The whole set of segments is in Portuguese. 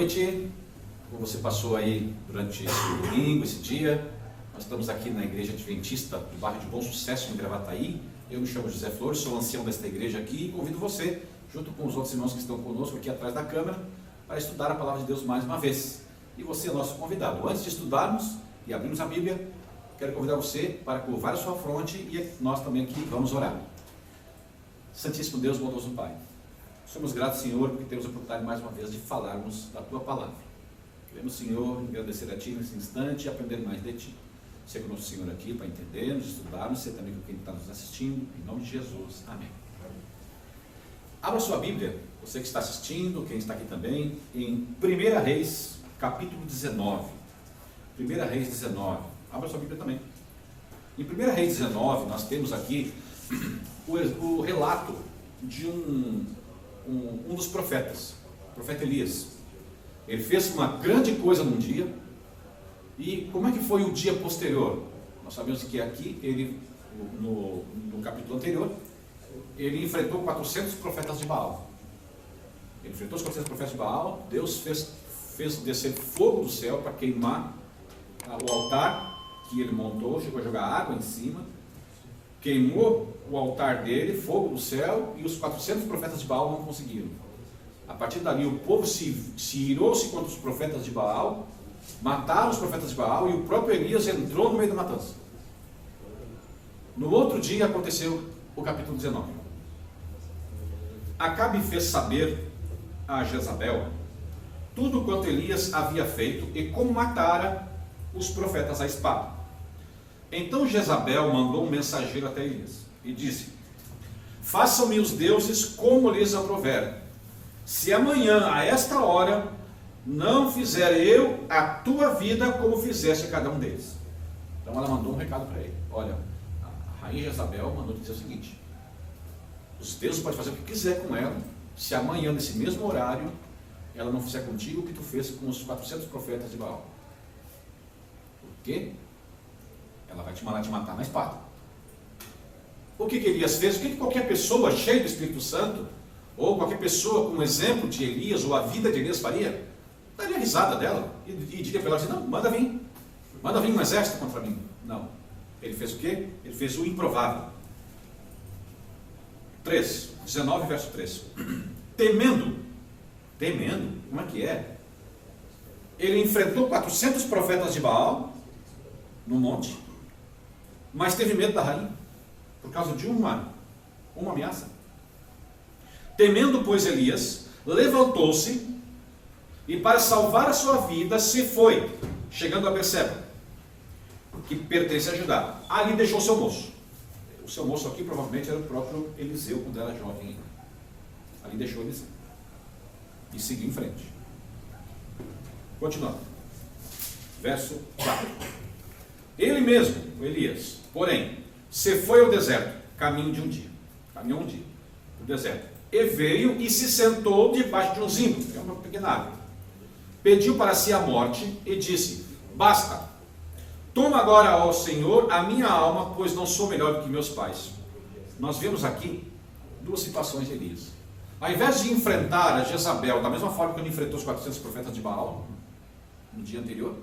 noite, como você passou aí durante esse domingo, esse dia. Nós estamos aqui na Igreja Adventista do bairro de Bom Sucesso, em Gravataí. Eu me chamo José Flores, sou ancião desta igreja aqui e convido você, junto com os outros irmãos que estão conosco aqui atrás da câmera, para estudar a Palavra de Deus mais uma vez. E você é nosso convidado. Antes de estudarmos e abrirmos a Bíblia, quero convidar você para curvar a sua fronte e nós também aqui vamos orar. Santíssimo Deus, bondoso Pai, somos gratos, Senhor, porque temos a oportunidade mais uma vez de falarmos da Tua Palavra. Queremos, Senhor, agradecer a Ti nesse instante e aprender mais de Ti. Ser conosco, Senhor, aqui para entendermos, estudarmos, ser também com quem está nos assistindo, em nome de Jesus. Amém. Abra sua Bíblia, você que está assistindo, quem está aqui também, em 1 Reis, capítulo 19. 1 Reis 19. Abra sua Bíblia também. Em 1 Reis 19, nós temos aqui o relato de um dos profetas, o profeta Elias. Ele fez uma grande coisa num dia. E como é que foi o dia posterior? Nós sabemos que aqui, ele, no capítulo anterior, ele enfrentou 400 profetas de Baal. Ele enfrentou os 400 profetas de Baal. Deus fez descer fogo do céu para queimar o altar que ele montou, chegou a jogar água em cima, queimou o altar dele, fogo do céu, e os 400 profetas de Baal não conseguiram. A partir dali o povo se irou-se contra os profetas de Baal, mataram os profetas de Baal, e o próprio Elias entrou no meio da matança. No outro dia aconteceu o capítulo 19. Acabe fez saber a Jezabel tudo quanto Elias havia feito e como matara os profetas à espada. Então Jezabel mandou um mensageiro até Elias e disse: façam-me os deuses como lhes aprouver, se amanhã a esta hora não fizer eu a tua vida como fizeste a cada um deles. Então ela mandou um recado para ele: olha, a rainha Jezabel mandou dizer o seguinte: os deuses podem fazer o que quiser com ela, se amanhã nesse mesmo horário ela não fizer contigo o que tu fez com os 400 profetas de Baal. Por quê? Ela vai te mandar te matar na espada. O que Elias fez? O que qualquer pessoa cheia do Espírito Santo, ou qualquer pessoa com um exemplo de Elias, ou a vida de Elias faria? Daria risada dela e diria para ela assim: não, manda vir um exército contra mim. Não. Ele fez o quê? Ele fez o improvável. 19 verso 3. Temendo, como é que é? Ele enfrentou 400 profetas de Baal no monte, mas teve medo da rainha, por causa de uma ameaça. Temendo, pois, Elias levantou-se e, para salvar a sua vida, se foi, chegando a Berseba, que pertence a Judá. Ali deixou seu moço. O seu moço aqui provavelmente era o próprio Eliseu, quando era jovem. Ali deixou Eliseu e seguiu em frente. Continuando. Verso 4. Ele mesmo, o Elias, porém, se foi ao deserto, caminho de um dia. Caminhou um dia, no deserto. E veio e se sentou debaixo de um zimbro, que é uma pequena árvore. Pediu para si a morte e disse: basta, toma agora, ó Senhor, a minha alma, pois não sou melhor do que meus pais. Nós vemos aqui duas situações de Elias. Ao invés de enfrentar a Jezabel da mesma forma que ele enfrentou os 400 profetas de Baal no dia anterior,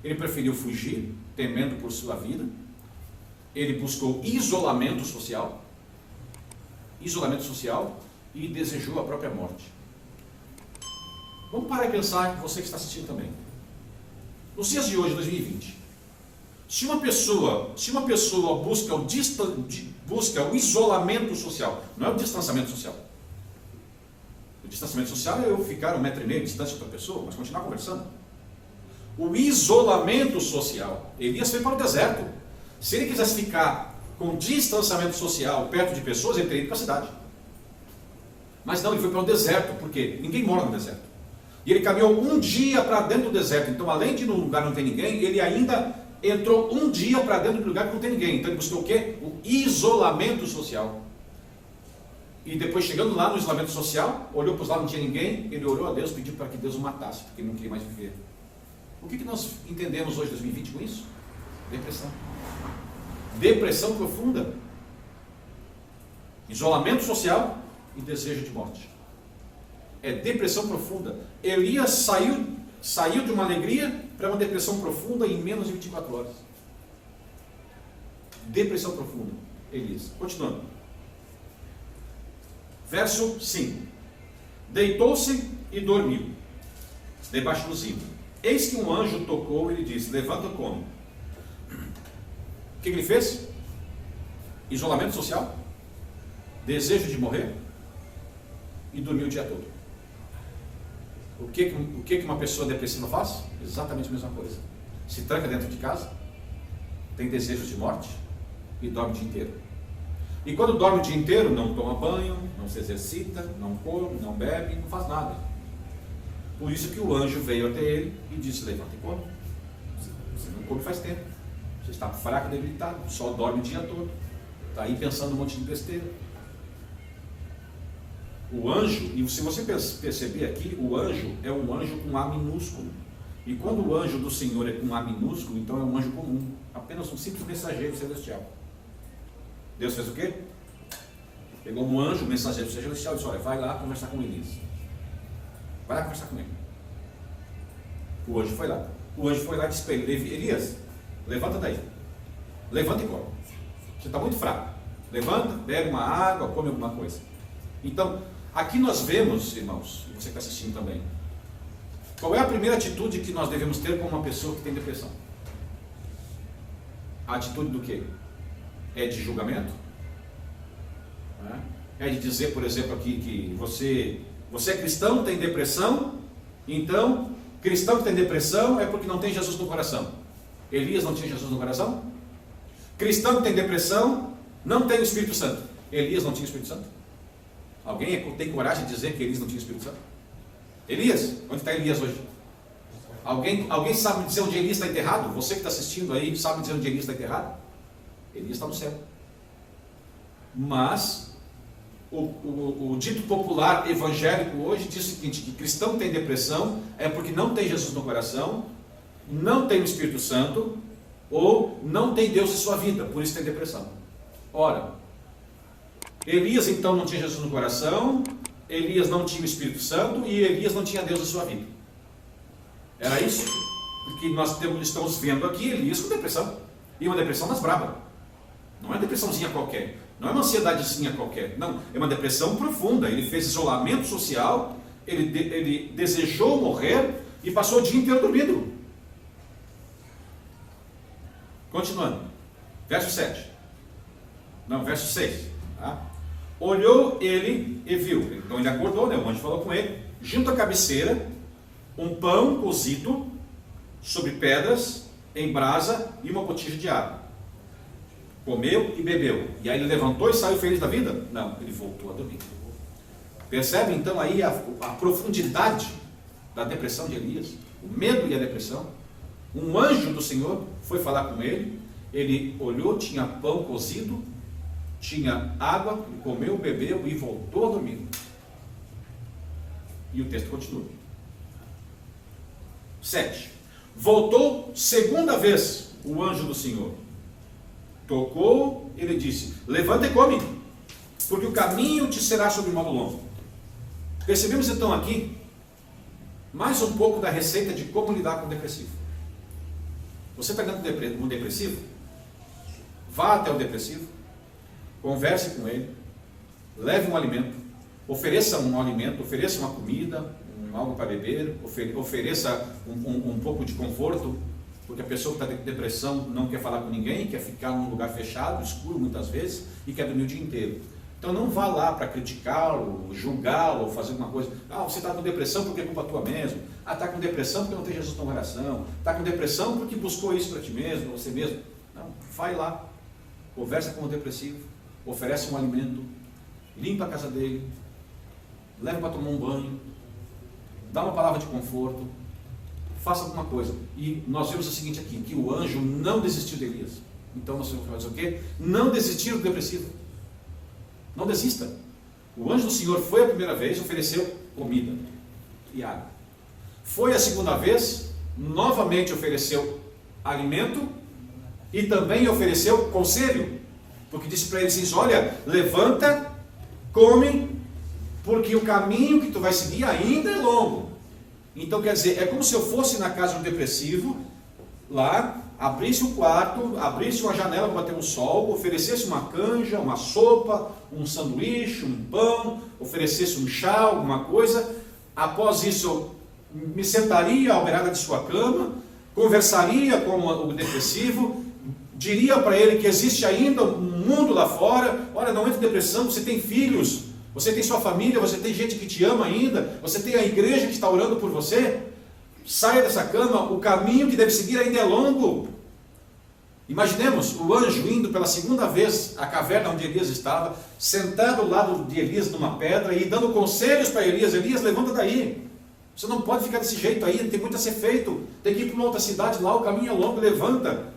ele preferiu fugir, temendo por sua vida. Ele buscou isolamento social e desejou a própria morte. Vamos parar e pensar, você que está assistindo também. Nos dias de hoje, 2020, se uma pessoa busca o isolamento social, não é o distanciamento social. O distanciamento social é eu ficar 1,5 metro de distância da pessoa, mas continuar conversando. O isolamento social, Elias foi para o deserto. Se ele quisesse ficar com distanciamento social perto de pessoas, ele teria ido para a cidade. Mas não, ele foi para o deserto, porque ninguém mora no deserto. E ele caminhou um dia para dentro do deserto. Então, além de ir num lugar que não tem ninguém, ele ainda entrou um dia para dentro do lugar que não tem ninguém. Então ele buscou o quê? O isolamento social. E depois, chegando lá no isolamento social, olhou para os lados, não tinha ninguém, ele orou a Deus, pediu para que Deus o matasse, porque ele não queria mais viver. O que nós entendemos hoje, 2020, com isso? Depressão. Depressão profunda. Isolamento social e desejo de morte. É depressão profunda. Elias saiu de uma alegria para uma depressão profunda em menos de 24 horas. Depressão profunda, Elias. Continuando. Verso 5. Deitou-se e dormiu, debaixo do zimbro. Eis que um anjo tocou e lhe disse: levanta e come. O que ele fez? Isolamento social, desejo de morrer, e dormiu o dia todo. O que uma pessoa depressiva faz? Exatamente a mesma coisa. Se tranca dentro de casa, tem desejos de morte e dorme o dia inteiro. E quando dorme o dia inteiro, não toma banho, não se exercita, não come, não bebe, não faz nada. Por isso que o anjo veio até ele e disse: levanta e come. Você não come faz tempo. Você está fraco e debilitado, só dorme o dia todo. Está aí pensando um monte de besteira. O anjo, e se você perceber aqui, o anjo é um anjo com A minúsculo. E quando o anjo do Senhor é com A minúsculo, então é um anjo comum, apenas um simples mensageiro celestial. Deus fez o quê? Pegou um anjo, um mensageiro celestial, e disse: olha, vai lá conversar com Elias. Vai lá conversar com ele. O anjo foi lá. O anjo foi lá e disse para ele: Elias, levanta daí. Levanta e come. Você está muito fraco. Levanta, bebe uma água, come alguma coisa. Então, aqui nós vemos, irmãos, e você que está assistindo também, qual é a primeira atitude que nós devemos ter com uma pessoa que tem depressão? A atitude do quê? É de julgamento? É de dizer, por exemplo, aqui que você é cristão, tem depressão, então, cristão que tem depressão é porque não tem Jesus no coração. Elias não tinha Jesus no coração? Cristão que tem depressão, não tem o Espírito Santo. Elias não tinha o Espírito Santo? Alguém tem coragem de dizer que Elias não tinha o Espírito Santo? Elias? Onde está Elias hoje? Alguém sabe dizer onde Elias está enterrado? Você que está assistindo aí, sabe dizer onde Elias está enterrado? Elias está no céu. Mas o dito popular evangélico hoje diz o seguinte: que cristão que tem depressão é porque não tem Jesus no coração, não tem o Espírito Santo, ou não tem Deus em sua vida, por isso tem depressão. Ora, Elias então não tinha Jesus no coração, Elias não tinha o Espírito Santo e Elias não tinha Deus em sua vida. Era isso que nós estamos vendo aqui. Elias com depressão, e uma depressão das brabas. Não é uma depressãozinha qualquer, não é uma ansiedadezinha qualquer, não, é uma depressão profunda. Ele fez isolamento social, ele desejou morrer e passou o dia inteiro dormindo. Continuando, verso 7, não, verso 6, tá? Olhou ele e viu, então ele acordou, né? O anjo falou com ele, junto à cabeceira, um pão cozido sobre pedras, em brasa, e uma botija de água. Comeu e bebeu, e aí ele levantou e saiu feliz da vida? Não, ele voltou a dormir. Percebe então aí a profundidade da depressão de Elias, o medo e a depressão. Um anjo do Senhor foi falar com ele, ele olhou, tinha pão cozido, tinha água, ele comeu, bebeu e voltou a dormir. E o texto continua. 7. Voltou segunda vez o anjo do Senhor. Tocou, ele disse: levanta e come, porque o caminho te será sobre modo longo. Percebemos então aqui mais um pouco da receita de como lidar com o depressivo. Você está dentro com um depressivo? Vá até o depressivo, converse com ele, leve um alimento, ofereça um alimento, ofereça uma comida, algo para beber, ofereça um pouco de conforto, porque a pessoa que está com depressão não quer falar com ninguém, quer ficar num lugar fechado, escuro muitas vezes, e quer dormir o dia inteiro. Então não vá lá para criticá-lo, julgá-lo, fazer alguma coisa. Ah, você está com depressão porque é culpa tua mesmo. Ah, está com depressão porque não tem Jesus no coração. Está com depressão porque buscou isso para ti mesmo, para você mesmo. Não, vai lá, conversa com o depressivo, oferece um alimento, limpa a casa dele, leva para tomar um banho, dá uma palavra de conforto, faça alguma coisa. E nós vemos o seguinte aqui, que o anjo não desistiu de Elias. Então nós vamos fazer o quê? Não desistir do depressivo. Não desista. O anjo do Senhor foi a primeira vez, ofereceu comida e água. Foi a segunda vez, novamente ofereceu alimento e também ofereceu conselho. Porque disse para ele assim: olha, levanta, come, porque o caminho que tu vai seguir ainda é longo. Então, quer dizer, é como se eu fosse na casa de um depressivo, lá, abrisse o quarto, abrisse uma janela para bater um sol, oferecesse uma canja, uma sopa, um sanduíche, um pão, oferecesse um chá, alguma coisa. Após isso, eu me sentaria à beirada de sua cama, conversaria com o depressivo, diria para ele que existe ainda um mundo lá fora. Olha, não entre em depressão, você tem filhos, você tem sua família, você tem gente que te ama ainda, você tem a igreja que está orando por você. Saia dessa cama, o caminho que deve seguir ainda é longo. Imaginemos o anjo indo pela segunda vez à caverna onde Elias estava, sentado ao lado de Elias numa pedra e dando conselhos para Elias. Elias, levanta daí, você não pode ficar desse jeito aí, tem muito a ser feito, tem que ir para uma outra cidade lá, o caminho é longo, levanta.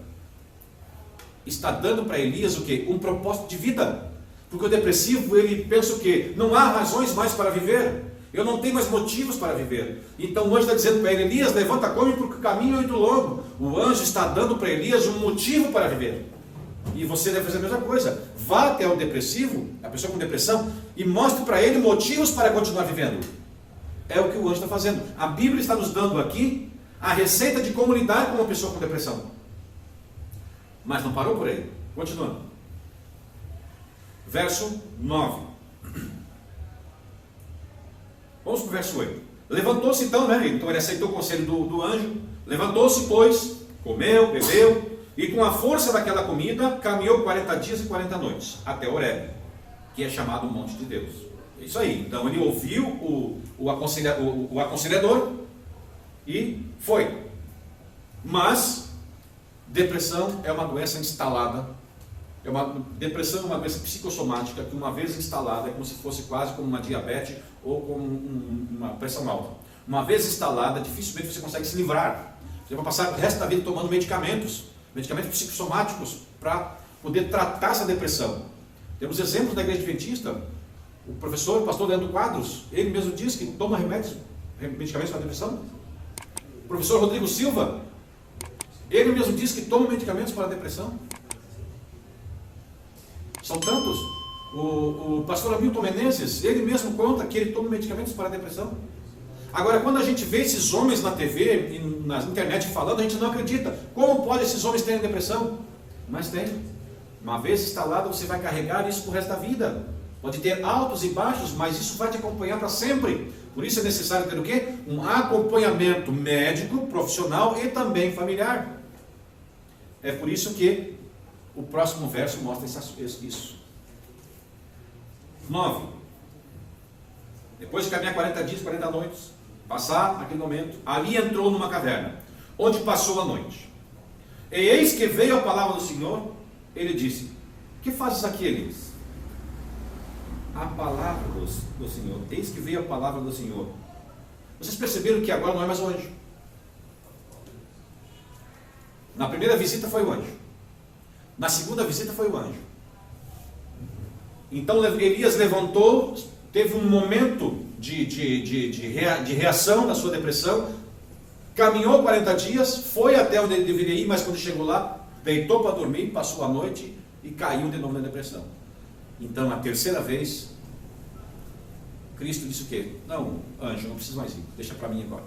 Está dando para Elias o quê? Um propósito de vida. Porque o depressivo, ele pensa o quê? Não há razões mais para viver. Eu não tenho mais motivos para viver. Então o anjo está dizendo para ele: Elias, levanta, come, porque o caminho é muito longo. O anjo está dando para Elias um motivo para viver. E você deve fazer a mesma coisa. Vá até o depressivo, a pessoa com depressão, e mostre para ele motivos para continuar vivendo. É o que o anjo está fazendo. A Bíblia está nos dando aqui a receita de como lidar com uma pessoa com depressão. Mas não parou por aí. Continuando. Verso 9. Vamos para o verso 8. Levantou-se então, Então ele aceitou o conselho do anjo. Levantou-se, pois, comeu, bebeu, e com a força daquela comida, caminhou 40 dias e 40 noites, até Horebe, que é chamado o monte de Deus. É isso aí. Então ele ouviu o aconselhador e foi. Mas depressão é uma doença instalada. Depressão é uma doença psicossomática que, uma vez instalada, é como se fosse quase como uma diabetes ou como uma pressão alta. Uma vez instalada, dificilmente você consegue se livrar. Você vai passar o resto da vida tomando medicamentos psicossomáticos para poder tratar essa depressão. Temos exemplos da Igreja Adventista. O pastor Leandro Quadros, ele mesmo diz que toma medicamentos para depressão. O professor Rodrigo Silva, ele mesmo diz que toma medicamentos para depressão. São tantos. O pastor Hamilton Menezes, ele mesmo conta que ele toma medicamentos para a depressão. Agora, quando a gente vê esses homens na TV e na internet falando, a gente não acredita. Como pode esses homens terem depressão? Mas tem. Uma vez instalado, você vai carregar isso para o resto da vida. Pode ter altos e baixos, mas isso vai te acompanhar para sempre. Por isso é necessário ter o quê? Um acompanhamento médico, profissional e também familiar. É por isso que o próximo verso mostra isso. 9. Depois de caminhar 40 dias, 40 noites, passar aquele momento, ali entrou numa caverna, onde passou a noite. E eis que veio a palavra do Senhor, ele disse: que fazes aqui, Elias? A palavra do Senhor, eis que veio a palavra do Senhor. Vocês perceberam que agora não é mais o anjo. Na primeira visita foi o anjo. Na segunda visita foi o anjo. Então Elias levantou, teve um momento de reação da sua depressão, caminhou 40 dias, foi até onde ele deveria ir, mas quando chegou lá, deitou para dormir, passou a noite e caiu de novo na depressão. Então, a terceira vez, Cristo disse o quê? Não, anjo, não preciso mais ir, deixa para mim agora.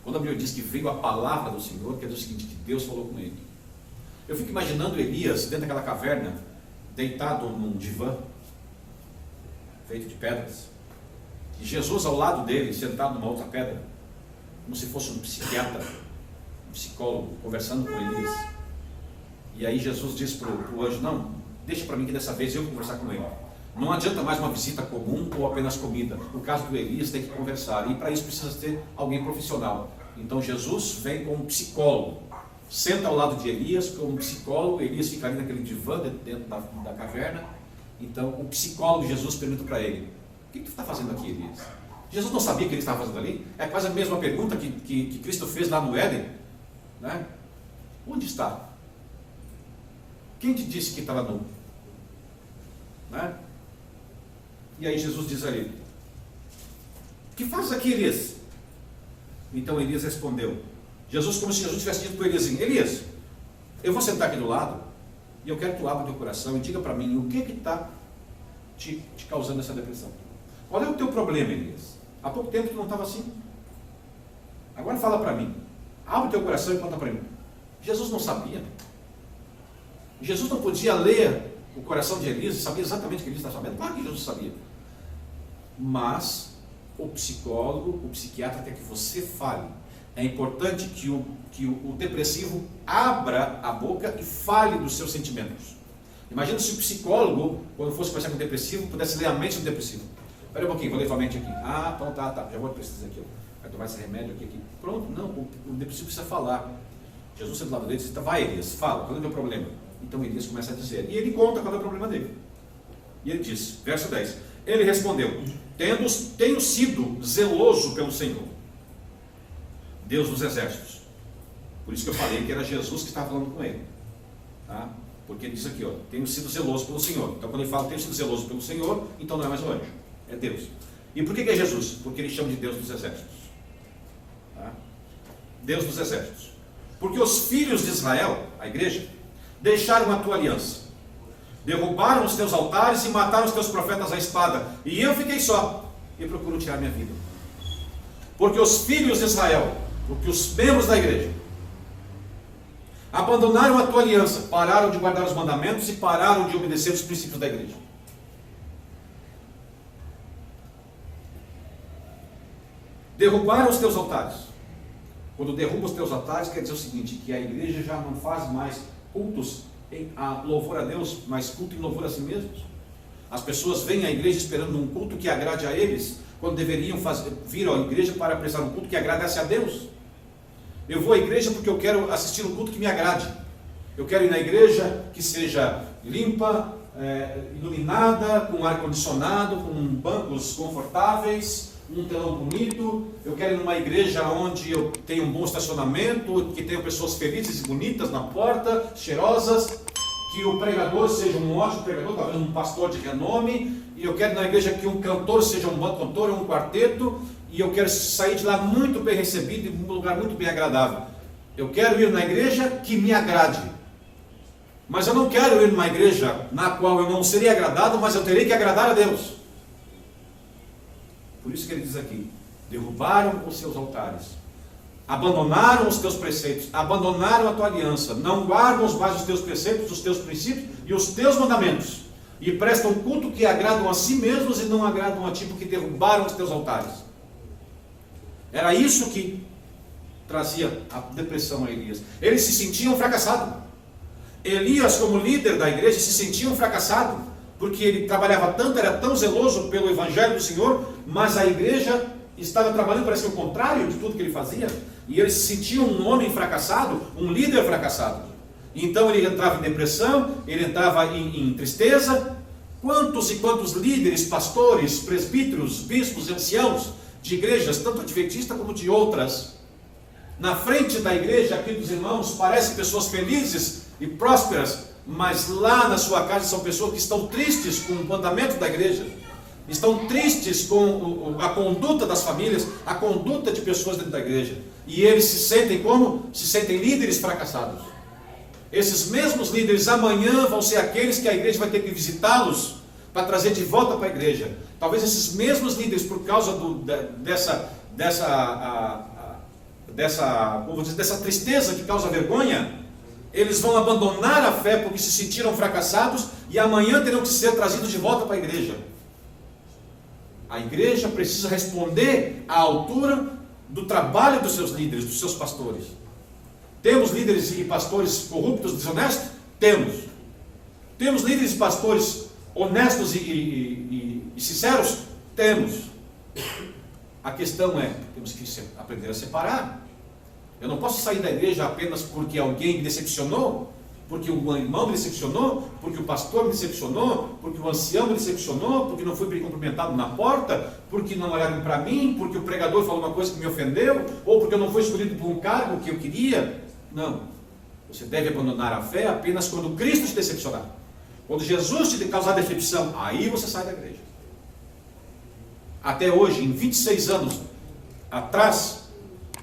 Quando a Bíblia diz que veio a palavra do Senhor, quer dizer o seguinte, que Deus falou com ele. Eu fico imaginando Elias dentro daquela caverna, deitado num divã, feito de pedras, e Jesus ao lado dele, sentado numa outra pedra, como se fosse um psiquiatra, um psicólogo, conversando com Elias. E aí Jesus disse para o anjo: não, deixa para mim que dessa vez eu vou conversar com ele. Não adianta mais uma visita comum ou apenas comida. No caso do Elias, tem que conversar, e para isso precisa ter alguém profissional. Então Jesus vem como um psicólogo, senta ao lado de Elias como um psicólogo. Elias fica ali naquele divã dentro da caverna. Então o psicólogo Jesus pergunta para ele: o que tu está fazendo aqui, Elias? Jesus não sabia o que ele estava fazendo ali. É quase a mesma pergunta que Cristo fez lá no Éden, né? Onde está? Quem te disse que estava nu? Né? E aí Jesus diz ali: o que fazes aqui, Elias? Então Elias respondeu, como se Jesus tivesse dito para Elias assim: Elias, eu vou sentar aqui do lado e eu quero que tu abra o teu coração e diga para mim o que está te causando essa depressão. Qual é o teu problema, Elias? Há pouco tempo tu não estava assim. Agora fala para mim. Abre o teu coração e conta para mim. Jesus não sabia. Jesus não podia ler o coração de Elias e sabia exatamente o que Elias estava sabendo. Claro que Jesus sabia. Mas o psicólogo, o psiquiatra quer que você fale. É importante que o depressivo abra a boca e fale dos seus sentimentos. Imagina se o psicólogo, quando fosse conversar com o depressivo, pudesse ler a mente do depressivo. Espera um pouquinho, vou ler a mente aqui. Ah, então tá, já vou precisar aqui. Vai tomar esse remédio aqui. Pronto, não, o depressivo precisa falar. Jesus está do lado dele e diz, vai Elias, fala, qual é o teu problema? Então Elias começa a dizer, e ele conta qual é o problema dele. E ele diz, verso 10, ele respondeu, tenho sido zeloso pelo Senhor, Deus dos exércitos. Por isso que eu falei que era Jesus que estava falando com ele. Tá? Porque ele diz aqui, ó, tenho sido zeloso pelo Senhor. Então quando ele fala tenho sido zeloso pelo Senhor, então não é mais o anjo, é Deus. E por que é Jesus? Porque ele chama de Deus dos exércitos. Tá? Deus dos exércitos. Porque os filhos de Israel, a igreja, deixaram a tua aliança, derrubaram os teus altares e mataram os teus profetas à espada, e eu fiquei só e procuro tirar minha vida. Porque os filhos de Israel, porque os membros da igreja, abandonaram a tua aliança, pararam de guardar os mandamentos e pararam de obedecer os princípios da igreja. Derrubaram os teus altares. Quando derruba os teus altares, quer dizer o seguinte, que a igreja já não faz mais cultos em louvor a Deus, mas culto em louvor a si mesmos. As pessoas vêm à igreja esperando um culto que agrade a eles, quando deveriam vir à igreja para prestar um culto que agradasse a Deus. Eu vou à igreja porque eu quero assistir um culto que me agrade. Eu quero ir na igreja que seja limpa, iluminada, com ar-condicionado, com bancos confortáveis, um telão bonito. Eu quero ir numa igreja onde eu tenho um bom estacionamento, que tenha pessoas felizes e bonitas na porta, cheirosas, que o pregador seja um ótimo pregador, talvez um pastor de renome, e eu quero ir na igreja que um cantor seja um bom cantor, um quarteto, e eu quero sair de lá muito bem recebido, em um lugar muito bem agradável. Eu quero ir na igreja que me agrade. Mas eu não quero ir numa igreja na qual eu não seria agradado, mas eu terei que agradar a Deus. Por isso que ele diz aqui, derrubaram os seus altares, abandonaram os teus preceitos, abandonaram a tua aliança, não guardam mais os teus preceitos, os teus princípios e os teus mandamentos, e prestam culto que agradam a si mesmos e não agradam a ti, porque derrubaram os teus altares. Era isso que trazia a depressão a Elias. Eles se sentiam fracassados. Elias, como líder da igreja, se sentia um fracassado, porque ele trabalhava tanto, era tão zeloso pelo evangelho do Senhor, mas a igreja estava trabalhando, parece que o contrário de tudo que ele fazia, e ele se sentia um homem fracassado, um líder fracassado. Então ele entrava em depressão, ele entrava em tristeza. Quantos e quantos líderes, pastores, presbíteros, bispos, anciãos de igrejas, tanto adventistas como de outras, na frente da igreja aqui dos irmãos, parecem pessoas felizes e prósperas, mas lá na sua casa são pessoas que estão tristes com o andamento da igreja, estão tristes com a conduta das famílias, a conduta de pessoas dentro da igreja, e eles se sentem como? Se sentem líderes fracassados. Esses mesmos líderes amanhã vão ser aqueles que a igreja vai ter que visitá-los para trazer de volta para a igreja. Talvez esses mesmos líderes, por causa dessa tristeza que causa vergonha, eles vão abandonar a fé porque se sentiram fracassados e amanhã terão que ser trazidos de volta para a igreja. A igreja precisa responder à altura do trabalho dos seus líderes, dos seus pastores. Temos líderes e pastores corruptos, desonestos? Temos. Temos líderes e pastores honestos e sinceros? Temos. A questão é, temos que aprender a separar. Eu não posso sair da igreja apenas porque alguém me decepcionou, porque o irmão me decepcionou, porque o pastor me decepcionou, porque o ancião me decepcionou, porque não fui bem cumprimentado na porta, porque não olharam para mim, porque o pregador falou uma coisa que me ofendeu, ou porque eu não fui escolhido por um cargo que eu queria. Não. Você deve abandonar a fé apenas quando Cristo te decepcionar. Quando Jesus te causar decepção, aí você sai da igreja. Até hoje, em 26 anos atrás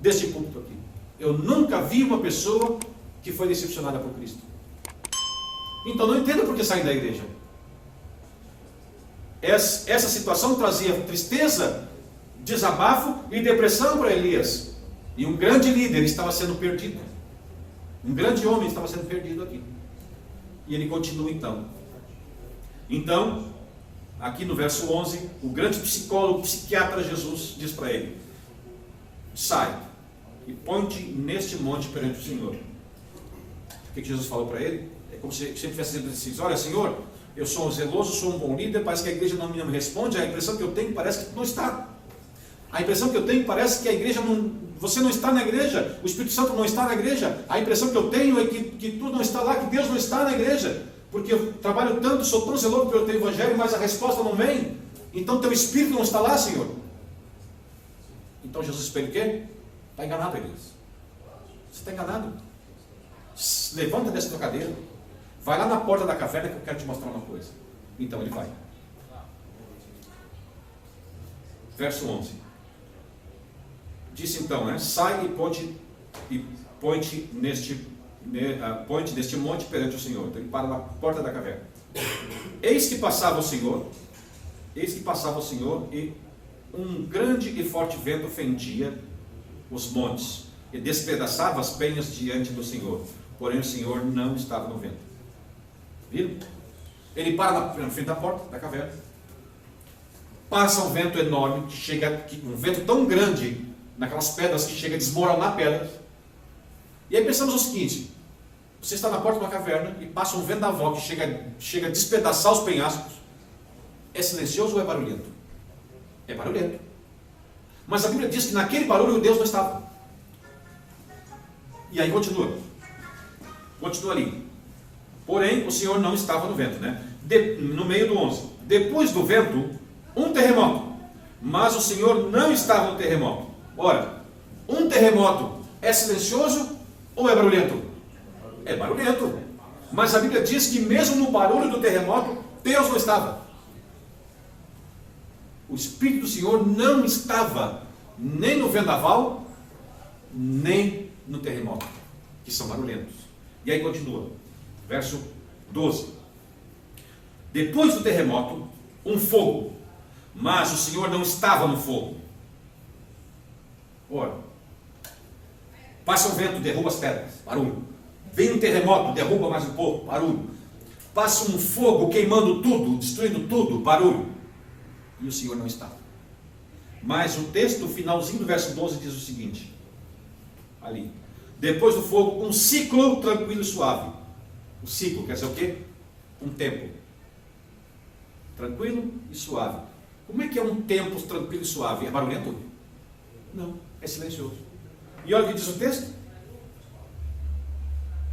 deste púlpito aqui, eu nunca vi uma pessoa que foi decepcionada por Cristo. Então não entendo por que sair da igreja. essa situação trazia tristeza, desabafo e depressão para Elias. E um grande líder estava sendo perdido. Um grande homem estava sendo perdido aqui. E ele continua então. Então, aqui no verso 11, o grande psicólogo, psiquiatra Jesus diz para ele: sai e põe-te neste monte perante o Senhor. O que Jesus falou para ele? É como se ele tivesse dito assim: olha, Senhor, eu sou um zeloso, sou um bom líder, parece que a igreja não me responde, a impressão que eu tenho parece que não está. A impressão que eu tenho parece que a igreja não, você não está na igreja, o Espírito Santo não está na igreja. A impressão que eu tenho é que tudo não está lá, que Deus não está na igreja, porque eu trabalho tanto, sou tão zeloso pelo teu evangelho, mas a resposta não vem. Então teu Espírito não está lá, Senhor. Então Jesus espera o quê? Está enganado, Elias. Você está enganado. Levanta dessa tua cadeira, vai lá na porta da caverna que eu quero te mostrar uma coisa. Então ele vai. Verso 11. Disse então, né? Sai e põe-te neste monte perante o Senhor. Então ele para na porta da caverna. Eis que passava o Senhor e um grande e forte vento fendia os montes e despedaçava as penhas diante do Senhor. Porém o Senhor não estava no vento. Viram? Ele para na frente da porta da caverna. Passa um vento enorme, um vento tão grande naquelas pedras que chega a desmoronar pedras. E aí pensamos o seguinte: você está na porta de uma caverna e passa um vendaval que chega a despedaçar os penhascos. É silencioso ou é barulhento? É barulhento. Mas a Bíblia diz que naquele barulho Deus não estava. E aí continua ali. Porém o Senhor não estava no vento, né? No meio do 11. Depois do vento, um terremoto. Mas o Senhor não estava no terremoto. Ora, um terremoto é silencioso ou é barulhento? É barulhento. Mas a Bíblia diz que mesmo no barulho do terremoto, Deus não estava. O Espírito do Senhor não estava nem no vendaval, nem no terremoto, que são barulhentos. E aí continua, verso 12. Depois do terremoto, um fogo, mas o Senhor não estava no fogo. Ora, passa um vento, derruba as pedras, barulho. Vem um terremoto, derruba mais um pouco, barulho. Passa um fogo queimando tudo, destruindo tudo, barulho. E o Senhor não estava. Mas o texto, o finalzinho do verso 12 diz o seguinte, ali: depois do fogo, um ciclo tranquilo e suave. O ciclo quer dizer o quê? Um tempo tranquilo e suave. Como é que é um tempo tranquilo e suave? É barulhento? Não, é silencioso. E olha o que diz o texto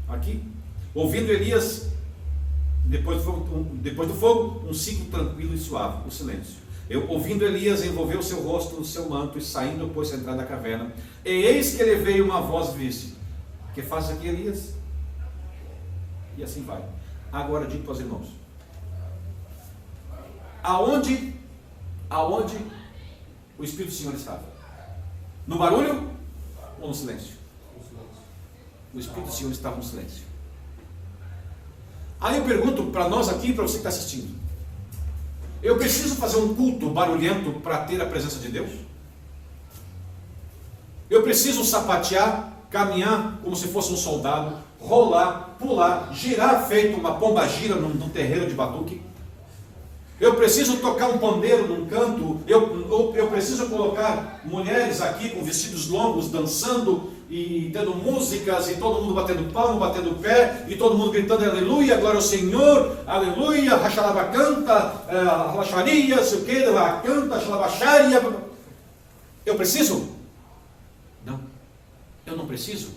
aqui: ouvindo Elias, depois do fogo, um ciclo tranquilo e suave, o silêncio. Ouvindo Elias, envolveu seu rosto no seu manto e saindo, pôs-se à entrada da caverna. E eis que lhe veio uma voz, disse: que faz aqui, Elias? E assim vai. Agora digo para os irmãos: aonde o Espírito do Senhor estava? No barulho ou no silêncio? O Espírito do Senhor estava no silêncio. Aí eu pergunto para nós aqui, para você que está assistindo: eu preciso fazer um culto barulhento para ter a presença de Deus? Eu preciso sapatear, caminhar como se fosse um soldado, rolar, pular, girar feito uma pombagira num terreiro de batuque? Eu preciso tocar um pandeiro num canto? Eu preciso colocar mulheres aqui com vestidos longos dançando e tendo músicas e todo mundo batendo palmo, batendo pé e todo mundo gritando aleluia, glória ao Senhor, aleluia, rachalaba canta, racharia, sei o que, canta, xalabaxaria? Eu preciso? Não, eu não preciso,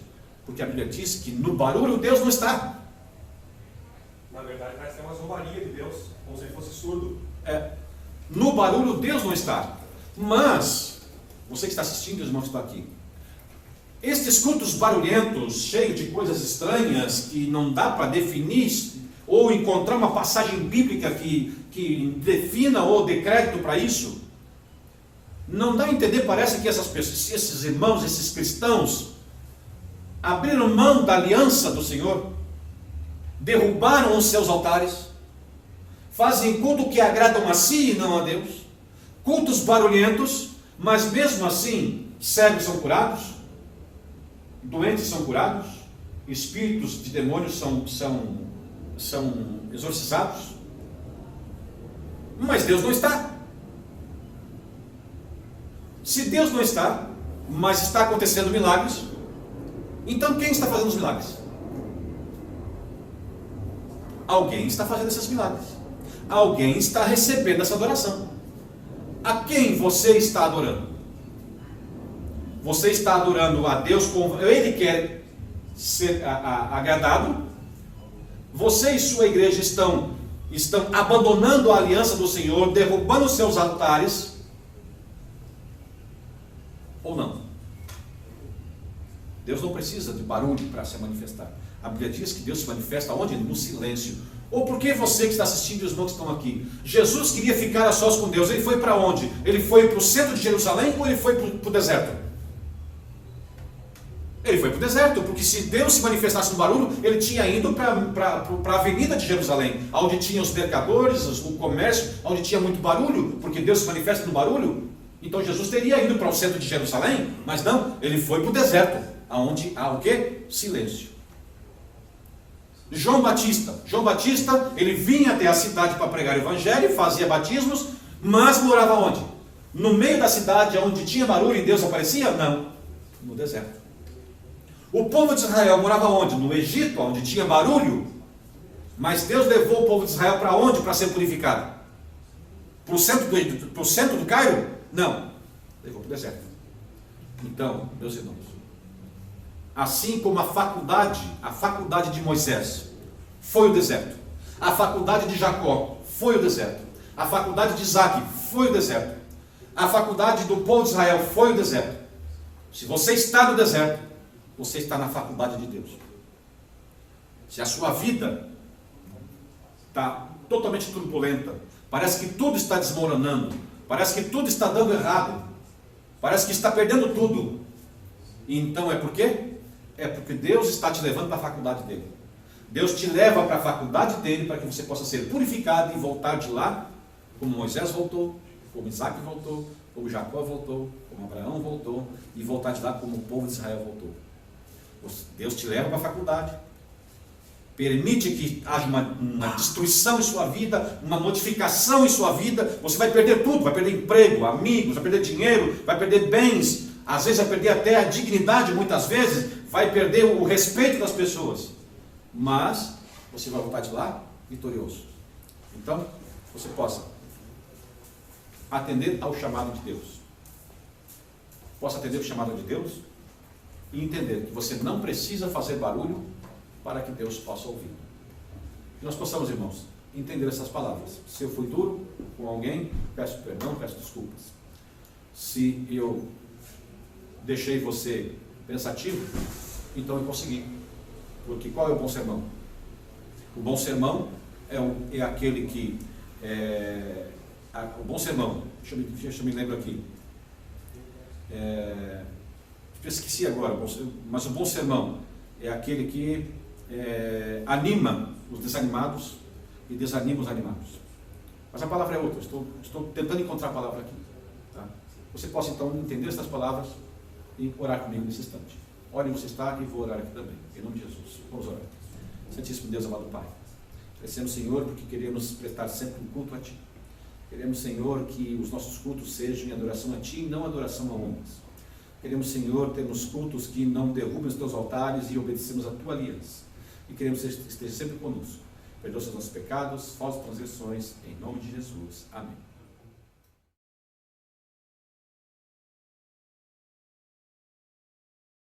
porque a Bíblia diz que no barulho Deus não está. Na verdade parece que é uma zombaria de Deus, como se ele fosse surdo. No barulho Deus não está. Mas você que está assistindo, os irmãos que estão aqui, estes cultos barulhentos, cheios de coisas estranhas, que não dá para definir, ou encontrar uma passagem bíblica que defina ou dê crédito para isso, não dá a entender, parece que essas pessoas, esses irmãos, esses cristãos, abriram mão da aliança do Senhor, derrubaram os seus altares, fazem culto que agradam a si e não a Deus, cultos barulhentos, mas mesmo assim, cegos são curados, doentes são curados, espíritos de demônios são exorcizados, mas Deus não está. Se Deus não está, mas está acontecendo milagres, então quem está fazendo os milagres? Alguém está fazendo esses milagres. Alguém está recebendo essa adoração. A quem você está adorando? Você está adorando a Deus como Ele quer ser agradado? Você e sua igreja estão abandonando a aliança do Senhor, derrubando seus altares, ou não? Deus não precisa de barulho para se manifestar. A Bíblia diz que Deus se manifesta onde? No silêncio. Ou por que você que está assistindo e os irmãos que estão aqui? Jesus queria ficar a sós com Deus. Ele foi para onde? Ele foi para o centro de Jerusalém ou ele foi para o deserto? Ele foi para o deserto, porque se Deus se manifestasse no barulho, ele tinha ido para a avenida de Jerusalém, onde tinha os mercadores, o comércio, onde tinha muito barulho, porque Deus se manifesta no barulho. Então Jesus teria ido para o centro de Jerusalém, mas não, ele foi para o deserto, onde há o quê? Silêncio. João Batista, ele vinha até a cidade para pregar o evangelho, fazia batismos, mas morava onde? No meio da cidade, onde tinha barulho e Deus aparecia? Não, no deserto. O povo de Israel morava onde? No Egito, onde tinha barulho, mas Deus levou o povo de Israel para onde? Para ser purificado? Para o centro do Cairo? Não, levou para o deserto. Então, meus irmãos, assim como a faculdade de Moisés foi o deserto, a faculdade de Jacó foi o deserto, a faculdade de Isaac foi o deserto, a faculdade do povo de Israel foi o deserto. Se você está no deserto, você está na faculdade de Deus. Se a sua vida está totalmente turbulenta, parece que tudo está desmoronando, parece que tudo está dando errado, parece que está perdendo tudo, então é por quê? É porque Deus está te levando para a faculdade dele. Deus te leva para a faculdade dele para que você possa ser purificado e voltar de lá, como Moisés voltou, como Isaac voltou, como Jacó voltou, como Abraão voltou, e voltar de lá como o povo de Israel voltou. Deus te leva para a faculdade, permite que haja uma destruição em sua vida, uma modificação em sua vida. Você vai perder tudo, vai perder emprego, amigos, vai perder dinheiro, vai perder bens, às vezes vai perder até a dignidade, muitas vezes vai perder o respeito das pessoas, mas você vai voltar de lá vitorioso. Então, você possa atender ao chamado de Deus, possa atender o chamado de Deus e entender que você não precisa fazer barulho para que Deus possa ouvir. Que nós possamos, irmãos, entender essas palavras. Se eu fui duro com alguém, peço perdão, peço desculpas. Se eu deixei você pensativo, então eu consegui. Porque qual é o bom sermão? O bom sermão é aquele que... o bom sermão, deixa eu me lembrar aqui. Esqueci agora, mas o bom sermão é aquele que anima os desanimados e desanima os animados. Mas a palavra é outra, estou tentando encontrar a palavra aqui. Tá? Você possa então entender essas palavras e orar comigo nesse instante. Ore onde você está e vou orar aqui também, em nome de Jesus. Vamos orar. Santíssimo Deus, amado Pai, agradecemos, Senhor, porque queremos prestar sempre um culto a Ti. Queremos, Senhor, que os nossos cultos sejam em adoração a Ti e não adoração a homens. Queremos, Senhor, termos cultos que não derrubem os Teus altares e obedecemos a Tua aliança. E queremos que esteja sempre conosco. Perdoa os nossos pecados, falsas transgressões, em nome de Jesus. Amém.